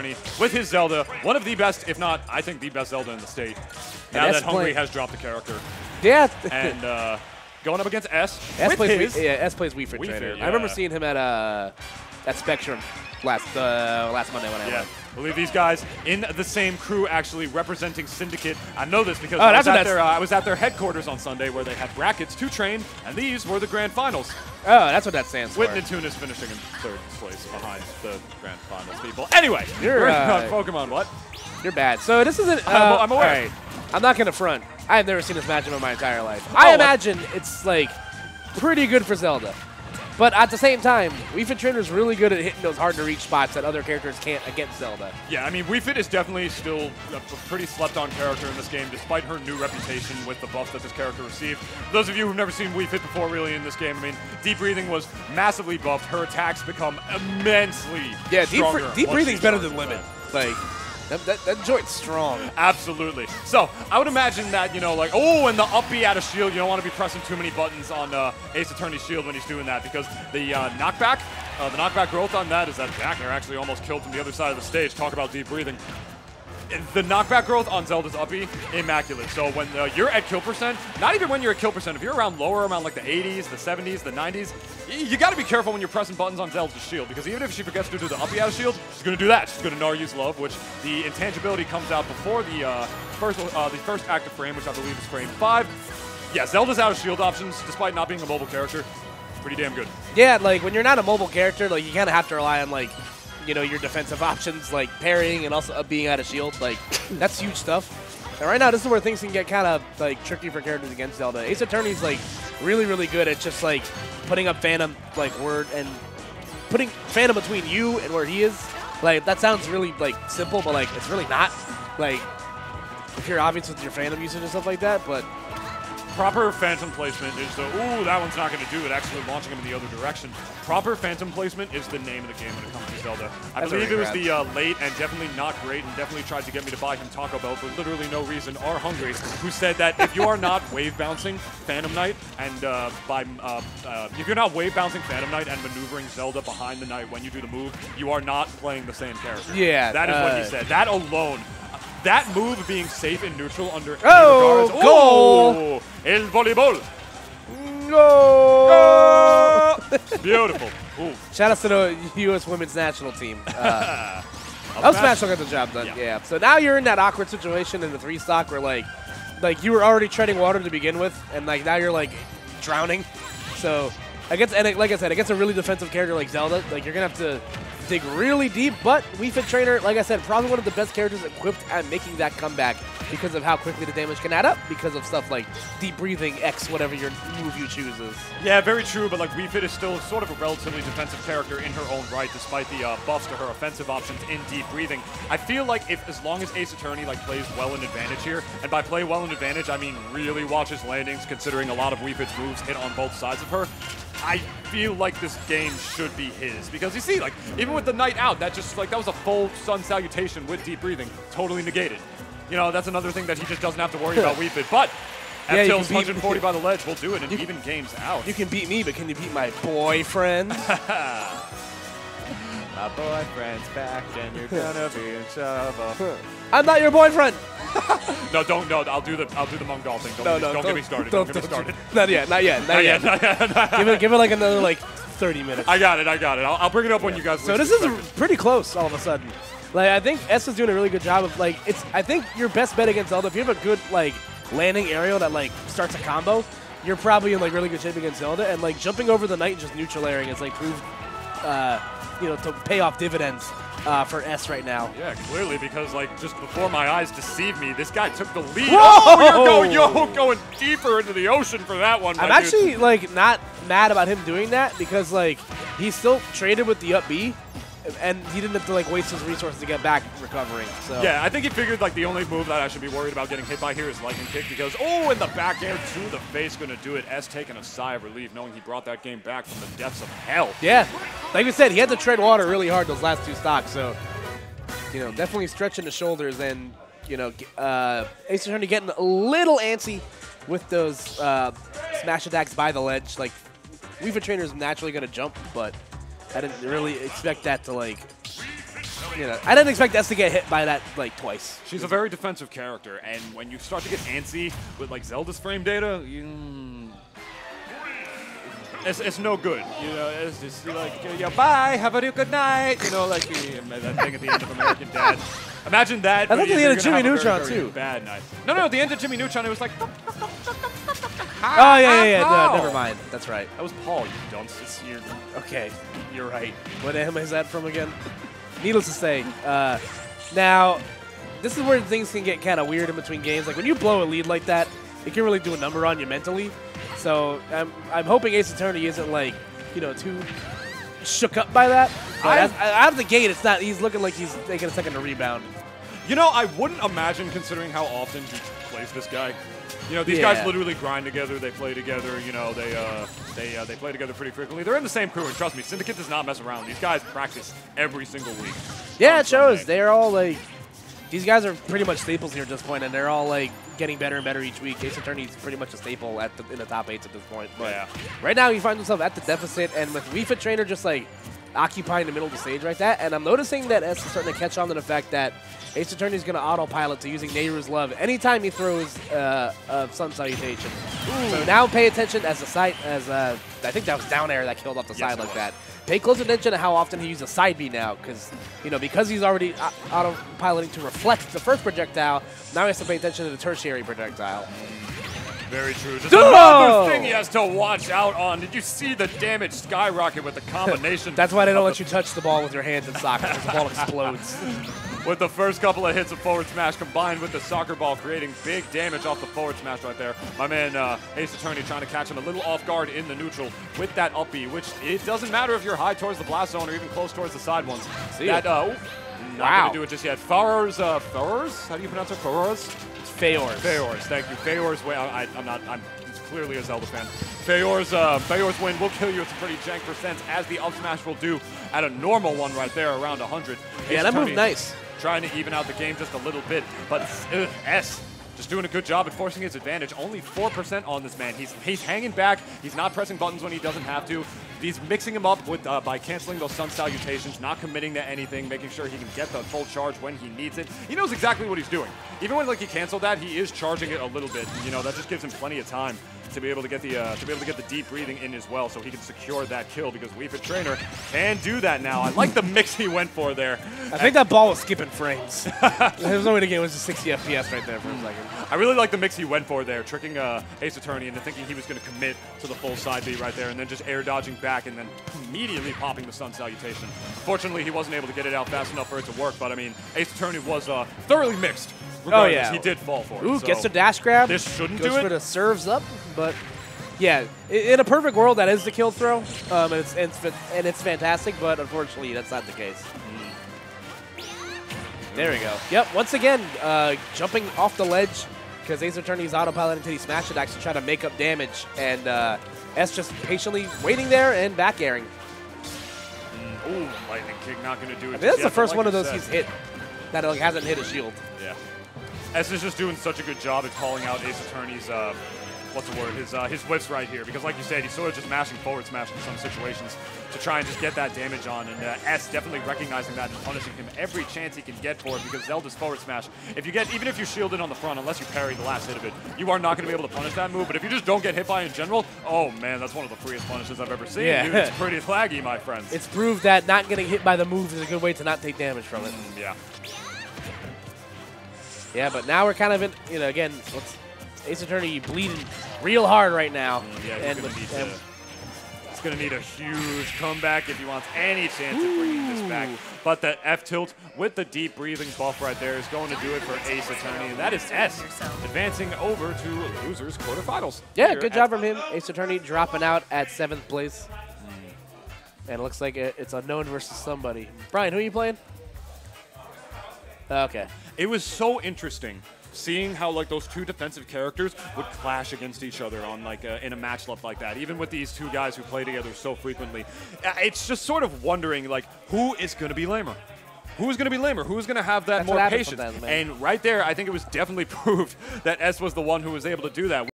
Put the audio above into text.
AceAttorney with his Zelda, one of the best, if not, I think the best Zelda in the state. Now that Hungry has dropped the character. Yeah. And going up against S plays plays Wii Fit Trainer. yeah. I remember seeing him at Spectrum last Monday when I went. I believe these guys in the same crew actually representing Syndicate. I know this because I was at their headquarters on Sunday where they had brackets to train, and these were the grand finals. Oh, that's what that stands for. Witten and Tunis finishing in 3rd place behind the grand finals people. Anyway, you're Pokemon what? You're bad. So this isn't. I'm aware. All right. I'm not gonna front. I have never seen this matchup in my entire life. I imagine it's like pretty good for Zelda. But at the same time, Wii Fit Trainer is really good at hitting those hard-to-reach spots that other characters can't against Zelda. Yeah, I mean, Wii Fit is definitely still a pretty slept-on character in this game, despite her new reputation with the buff that this character received. For those of you who've never seen Wii Fit before, really, in this game, I mean, Deep Breathing was massively buffed. Her attacks become immensely stronger. Deep Breathing's better than Limit. Like, that joint's strong. Absolutely. So, I would imagine that, you know, like, oh, and the up B out of shield, you don't want to be pressing too many buttons on AceAttorney's shield when he's doing that, because the knockback growth on that is that back air actually almost killed from the other side of the stage. Talk about Deep Breathing. The knockback growth on Zelda's up B, immaculate. So when you're at kill percent, not even when you're at kill percent, if you're around lower, around like the 80s, the 70s, the 90s, you got to be careful when you're pressing buttons on Zelda's shield, because even if she forgets to do the up B out of shield, she's going to do that. She's going to Naryu's Love, which the intangibility comes out before the first active frame, which I believe is frame 5. Yeah, Zelda's out of shield options, despite not being a mobile character, pretty damn good. Yeah, like when you're not a mobile character, like you kind of have to rely on like, you know, your defensive options like parrying and also being out of shield. Like, that's huge stuff. And right now, this is where things can get kind of like tricky for characters against Zelda. AceAttorney's like really, really good at just like putting up Phantom like word and putting Phantom between you and where he is. Like, that sounds really like simple, but like it's really not. Like, if you're obvious with your Phantom usage and stuff like that, but proper Phantom placement is the, ooh, that one's not going to do it, actually launching him in the other direction. Proper Phantom placement is the name of the game when it comes to Zelda. I believe it was the late and definitely not great and definitely tried to get me to buy him Taco Bell for literally no reason, or Hungry, who said that if you are not wave bouncing Phantom Knight and if you're not wave bouncing Phantom Knight and maneuvering Zelda behind the Knight when you do the move, you are not playing the same character. Yeah. That is what he said. That alone. That move being safe and neutral under any regards. Goal! El voleibol! Goal! Beautiful. Ooh. Shout out to the U.S. Women's National Team. Smash will get the job done. Yeah. So now you're in that awkward situation in the 3-stock where like you were already treading water to begin with, and like now you're like drowning. So like I said, against a really defensive character like Zelda, like you're gonna have to dig really deep, but Wii Fit Trainer, like I said, probably one of the best characters equipped at making that comeback because of how quickly the damage can add up, because of stuff like Deep Breathing, X, whatever your move you choose is. Yeah, very true, but like Wii Fit is still sort of a relatively defensive character in her own right, despite the buffs to her offensive options in Deep Breathing. I feel like as long as AceAttorney like plays well in advantage here, and by play well in advantage, I mean really watches landings, considering a lot of Wii Fit's moves hit on both sides of her, I feel like this game should be his, because you see, like, even with the Knight out, that was a full Sun Salutation with Deep Breathing, totally negated. You know, that's another thing that he just doesn't have to worry about Wii Fit, but F-Til's 140 by the ledge will do it, and even games out. You can beat me, but can you beat my boyfriend? My boyfriend's back, and you're gonna be in trouble. I'm not your boyfriend. No, don't. No, I'll do the Mongol thing. Don't get me started. Don't get me started. Not yet. Give it like another like 30 minutes. I got it. I'll bring it up when you guys. So this is pretty close all of a sudden. Like, I think S is doing a really good job of like I think your best bet against Zelda, if you have a good like landing aerial that like starts a combo, you're probably in like really good shape against Zelda. And like jumping over the Knight and just neutral airing is like proved to pay off dividends for S right now. Yeah, clearly, because like just before my eyes deceived me, this guy took the lead. Whoa! Oh, you're going deeper into the ocean for that one. I'm actually like not mad about him doing that, because like he still traded with the up B, and he didn't have to like waste his resources to get back recovering. So yeah, I think he figured like the only move that I should be worried about getting hit by here is Lightning Kick, because and the back air to the face going to do it. S taking a sigh of relief knowing he brought that game back from the depths of hell. Yeah, like we said, he had to tread water really hard those last 2 stocks, so definitely stretching the shoulders, and AceAttorney getting a little antsy with those smash attacks by the ledge. Like, Wii Fit Trainer is naturally going to jump, but I didn't really expect that to like you know, I didn't expect S to get hit by that like twice. She's a very defensive character, and when you start to get antsy with like Zelda's frame data, it's no good. You know, it's just like, yeah, bye, have a good night. You know, like that thing at the end of American Dad. Imagine that. I thought the end of Jimmy Neutron too. Bad night. No, the end of Jimmy Neutron, it was like. Oh yeah. No, never mind. That's right. That was Paul, you dunce. Okay, you're right. What anime is that from again? Needless to say, now this is where things can get kind of weird in between games. Like when you blow a lead like that, it can really do a number on you mentally. So I'm hoping AceAttorney isn't like, you know, too shook up by that. But out of the gate, it's not. He's looking like he's taking a second to rebound. You know, I wouldn't imagine considering how often he plays this guy. You know, these guys literally grind together. They play together. You know, they play together pretty frequently. They're in the same crew, and trust me, Syndicate does not mess around. These guys practice every single week. Yeah, it shows. They're all like, these guys are pretty much staples here at this point, and they're all like getting better and better each week. AceAttorney is pretty much a staple in the top 8s at this point. But right now, he finds himself at the deficit, and with Wii Fit Trainer just like occupying the middle of the stage like that, and I'm noticing that S is starting to catch on to the fact that AceAttorney is going to autopilot to using Nehru's Love anytime he throws a Sun Salutation. So now pay attention as I think that was down air that killed off the side like that. Pay close attention to how often he uses a side B now, because he's already autopiloting to reflect the first projectile. Now he has to pay attention to the tertiary projectile. Very true. Just another thing he has to watch out on. Did you see the damage skyrocket with the combination? That's why they don't let you touch the ball with your hands in soccer, because the ball explodes. With the first couple of hits of forward smash combined with the soccer ball, creating big damage off the forward smash right there. My man AceAttorney trying to catch him a little off guard in the neutral with that up B, which it doesn't matter if you're high towards the blast zone or even close towards the side ones. Not going to do it just yet. Farrors? How do you pronounce it? Farrors? It's Feors. Feors, thank you. Feors, I'm clearly a Zelda fan. Feors win will kill you. It's a pretty jank percent, as the up smash will do at a normal one right there, around 100. Yeah, that moved nice. Trying to even out the game just a little bit, but S just doing a good job at forcing his advantage. Only 4% on this man. He's hanging back. He's not pressing buttons when he doesn't have to. He's mixing him up with by canceling those Sun Salutations, not committing to anything, making sure he can get the full charge when he needs it. He knows exactly what he's doing. Even when he canceled that, he is charging it a little bit. You know, that just gives him plenty of time to be able to get the deep breathing in as well, so he can secure that kill, because Wii Fit Trainer can do that now. I like the mix he went for there. I think that ball was skipping frames. There's no way to get it. It was just 60 FPS right there for a second. I really like the mix he went for there, tricking AceAttorney into thinking he was going to commit to the full side B right there, and then just air dodging back and then immediately popping the Sun Salutation. Fortunately, he wasn't able to get it out fast enough for it to work, but I mean, AceAttorney was thoroughly mixed. Regardless, he did fall for it. Ooh, gets the dash grab. This shouldn't do it. Goes for the serves up, but yeah, in a perfect world, that is the kill throw, and it's fantastic, but unfortunately, that's not the case. There we go. Yep, once again, jumping off the ledge, because AceAttorney's autopilot until he smashed it, actually trying to make up damage, and S just patiently waiting there and back airing. Ooh, lightning kick, not going to do it. That's the first one of those he's hit that hasn't hit a shield. Yeah. S is just doing such a good job at calling out AceAttorney's, his whiffs right here, because like you said, he's sort of just mashing forward smash in some situations to try and just get that damage on, and S definitely recognizing that and punishing him every chance he can get for it, because Zelda's forward smash, even if you shield it on the front, unless you parry the last hit of it, you are not going to be able to punish that move, but if you just don't get hit by it in general, oh man, that's one of the freest punishes I've ever seen. Yeah. Dude, it's pretty laggy, my friends. It's proved that not getting hit by the move is a good way to not take damage from it. Yeah. Yeah, but now we're kind of in, again, AceAttorney bleeding real hard right now. Yeah, he's going to need a huge comeback if he wants any chance of bringing this back. But the F tilt with the deep breathing buff right there is going to do it for AceAttorney, and that is S advancing over to losers quarterfinals. Yeah, good job from him. AceAttorney dropping out at 7th place. And it looks like it's unknown versus somebody. Brian, who are you playing? Okay. It was so interesting seeing how those two defensive characters would clash against each other on in a matchup like that. Even with these two guys who play together so frequently, it's just sort of wondering who is going to be lamer. Who's going to be lamer? Who's going to have that more patience? And right there, I think it was definitely proved that S was the one who was able to do that.